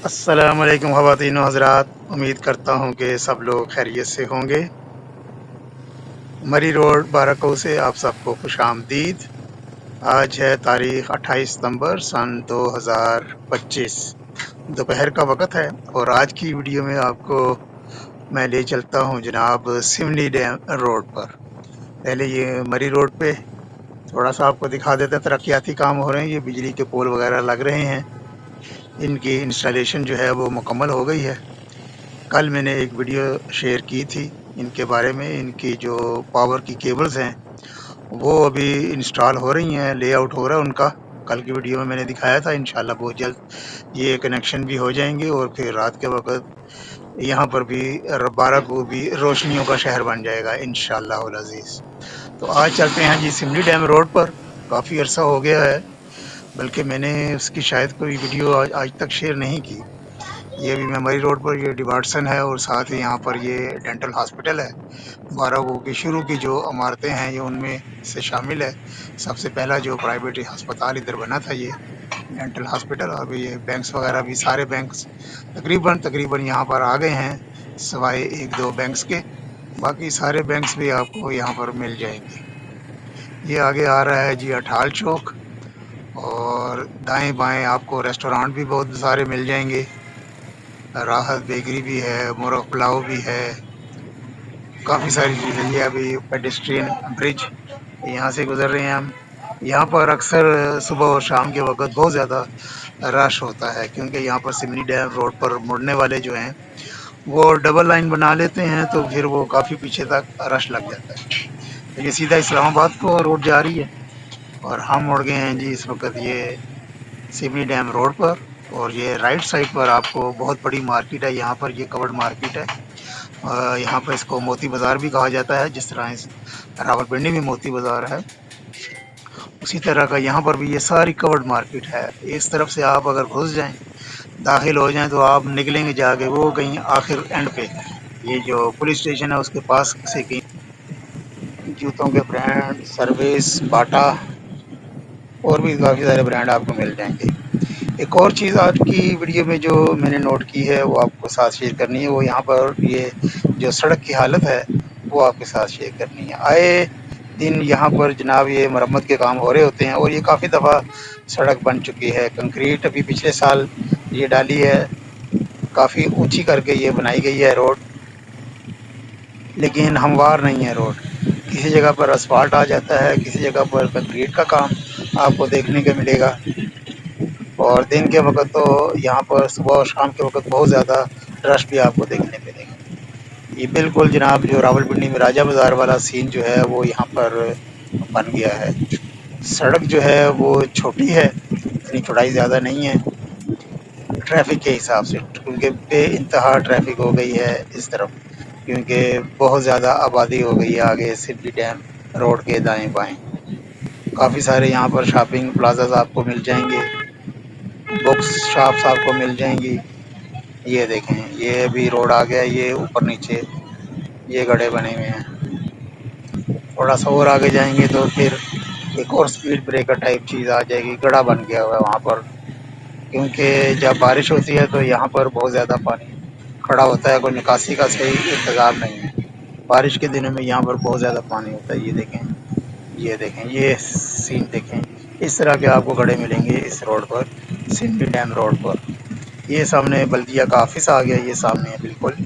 अस्सलामुअलैकुम ख़वातीन व हज़रात, उम्मीद करता हूँ कि सब लोग खैरियत से होंगे। मरी रोड बारको से आप सबको खुशामदीद। आज है तारीख़ 28 सितंबर सन 2025, दोपहर का वक़्त है और आज की वीडियो में आपको मैं ले चलता हूँ जनाब सिमनी डैम रोड पर। पहले ये मरी रोड पे थोड़ा सा आपको दिखा देते हैं, तरक्याती काम हो रहे हैं। ये बिजली के पोल वगैरह लग रहे हैं, इनकी इंस्टॉलेशन जो है वो मुकम्मल हो गई है। कल मैंने एक वीडियो शेयर की थी इनके बारे में। इनकी जो पावर की केबल्स हैं वो अभी इंस्टॉल हो रही हैं, लेआउट हो रहा है उनका। कल की वीडियो में मैंने दिखाया था। इंशाल्लाह बहुत जल्द ये कनेक्शन भी हो जाएंगे और फिर रात के वक्त यहाँ पर भी बाराको भी रोशनियों का शहर बन जाएगा इंशाल्लाह उल अज़ीज़। तो आज चलते हैं जी सिमली डैम रोड पर। काफ़ी अरसा हो गया है, बल्कि मैंने उसकी शायद कोई वीडियो आज तक शेयर नहीं की। ये भी मेमोरी रोड पर ये डिवार्सन है और साथ ही यहाँ पर ये डेंटल हॉस्पिटल है। बाराको की शुरू की जो इमारतें हैं ये उनमें से शामिल है। सबसे पहला जो प्राइवेट अस्पताल इधर बना था ये डेंटल हॉस्पिटल, और ये बैंक्स वगैरह भी सारे बैंक्स तकरीबन यहाँ पर आ गए हैं, सिवाय एक दो बैंक्स के। बाकी सारे बैंक्स भी आपको यहाँ पर मिल जाएंगे। ये आगे आ रहा है जी अठाल चौक, और दाएं बाएं आपको रेस्टोरेंट भी बहुत सारे मिल जाएंगे। राहत बेकरी भी है, मोरग पुलाव भी है, काफ़ी सारी चीज़ें। ये अभी पेडेस्ट्रियन ब्रिज यहाँ से गुजर रहे हैं हम। यहाँ पर अक्सर सुबह और शाम के वक्त बहुत ज़्यादा रश होता है, क्योंकि यहाँ पर सिमली डैम रोड पर मुड़ने वाले जो हैं वो डबल लाइन बना लेते हैं, तो फिर वो काफ़ी पीछे तक रश लग जाता है। तो ये सीधा इस्लामाबाद को रोड जा रही है और हम मुड़ गए हैं जी इस वक्त ये सिमली डैम रोड पर। और ये राइट साइड पर आपको बहुत बड़ी मार्केट है, यहाँ पर ये कवर्ड मार्केट है। यहाँ पर इसको मोती बाज़ार भी कहा जाता है, जिस तरह इस रावलपिंडी में मोती बाज़ार है, उसी तरह का यहाँ पर भी ये सारी कवर्ड मार्केट है। इस तरफ से आप अगर घुस जाएं, दाखिल हो जाएं, तो आप निकलेंगे जाके वो कहीं आखिर एंड पे, ये जो पुलिस स्टेशन है उसके पास से कहीं जूतों के ब्रांड, सर्विस, बाटा और भी काफ़ी सारे ब्रांड आपको मिल जाएंगे। एक और चीज़ आज की वीडियो में जो मैंने नोट की है वो आपको साथ शेयर करनी है। वो यहाँ पर ये जो सड़क की हालत है वो आपके साथ शेयर करनी है। आए दिन यहाँ पर जनाब ये मरम्मत के काम हो रहे होते हैं और ये काफ़ी दफ़ा सड़क बन चुकी है। कंक्रीट अभी पिछले साल ये डाली है, काफ़ी ऊंची करके ये बनाई गई है रोड, लेकिन हमवार नहीं है रोड। किसी जगह पर असफाल्ट आ जाता है, किसी जगह पर कंक्रीट का काम आपको देखने को मिलेगा। और दिन के वक्त तो यहाँ पर सुबह और शाम के वक्त बहुत ज़्यादा रश भी आपको देखने मिलेगा। ये बिल्कुल जनाब जो रावलपिंडी में राजा बाज़ार वाला सीन जो है वो यहाँ पर बन गया है। सड़क जो है वो छोटी है, इतनी चौड़ाई ज़्यादा नहीं है ट्रैफिक के हिसाब से, क्योंकि बेइंतहा ट्रैफिक हो गई है इस तरफ, क्योंकि बहुत ज़्यादा आबादी हो गई है आगे सिमली डैम रोड के दाएं बाएं। काफ़ी सारे यहाँ पर शॉपिंग प्लाजाज आपको मिल जाएंगे, बुक्स शॉप्स आपको मिल जाएंगी। ये देखें, ये भी रोड आ गया, ये ऊपर नीचे ये गड्ढे बने हुए हैं। थोड़ा सा और आगे जाएंगे तो फिर एक और स्पीड ब्रेकर टाइप चीज़ आ जाएगी, गड्ढा बन गया हुआ है वहाँ पर, क्योंकि जब बारिश होती है तो यहाँ पर बहुत ज़्यादा पानी खड़ा होता है, कोई निकासी का सही इंतज़ाम नहीं है। बारिश के दिनों में यहाँ पर बहुत ज़्यादा पानी होता है। ये देखें, ये देखें, ये सीन देखें। इस तरह के आपको गड्ढे मिलेंगे इस रोड पर, सिमली डैम रोड पर। ये सामने बल्दिया का ऑफिस आ गया, ये सामने है बिल्कुल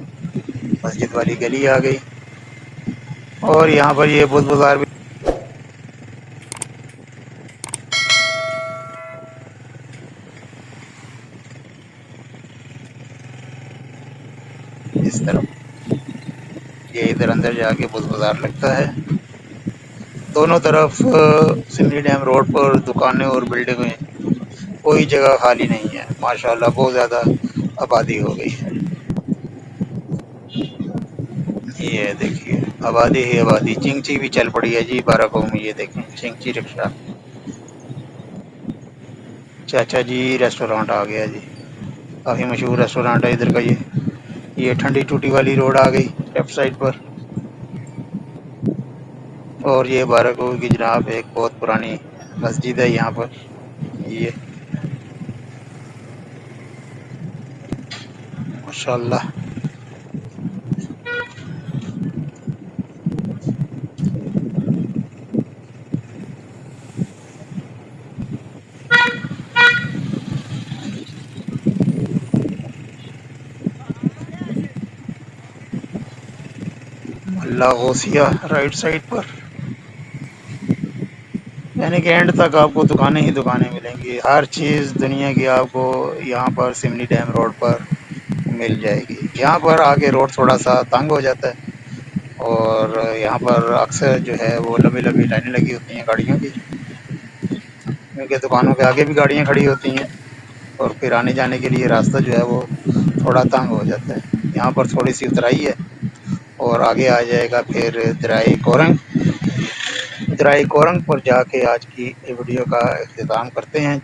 मस्जिद वाली गली आ गई। और यहाँ पर ये बुध बाजार भी इस तरफ, ये इधर अंदर जाके बुध बाजार लगता है। दोनों तरफ सिमली डैम रोड पर दुकानें और बिल्डिंगें, कोई जगह खाली नहीं है। माशाल्लाह बहुत ज़्यादा आबादी हो गई है। ये देखिए, आबादी ही आबादी। चिंगची भी चल पड़ी है जी बाराको में। ये देखें, चिंगची रिक्शा। चाचा जी रेस्टोरेंट आ गया जी, काफ़ी मशहूर रेस्टोरेंट है इधर का। ये ठंडी टूटी वाली रोड आ गई लेफ्ट साइड पर। और ये बाराको की जनाब एक बहुत पुरानी मस्जिद है यहाँ पर। ये ماشاءاللہ. اللہ غوثیہ رائٹ سائڈ پر، یعنی کہ اینڈ تک آپ کو دکانیں ہی دکانیں ملیں گی. ہر چیز دنیا کی آپ کو یہاں پر سملی ڈیم روڈ پر مل جائے گی. یہاں پر آگے روڈ تھوڑا سا تنگ ہو جاتا ہے، اور یہاں پر اکثر جو ہے وہ لمبی لمبی لائنیں لگی ہوتی ہیں گاڑیوں کی، کیونکہ دکانوں کے آگے بھی گاڑیاں کھڑی ہوتی ہیں، اور پھر آنے جانے کے لیے راستہ جو ہے وہ تھوڑا تنگ ہو جاتا ہے. یہاں پر تھوڑی سی اترائی ہے، اور آگے آ جائے گا پھر درائے کورنگ. درائے کورنگ پر جا کے آج کی ویڈیو کا اختتام کرتے ہیں.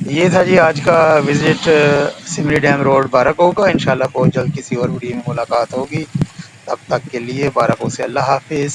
یہ تھا جی آج کا وزٹ سملی ڈیم روڈ بارہکو کا. انشاءاللہ بہت جلد کسی اور ویڈیو میں ملاقات ہوگی. تب تک کے لیے بارہکو سے اللہ حافظ.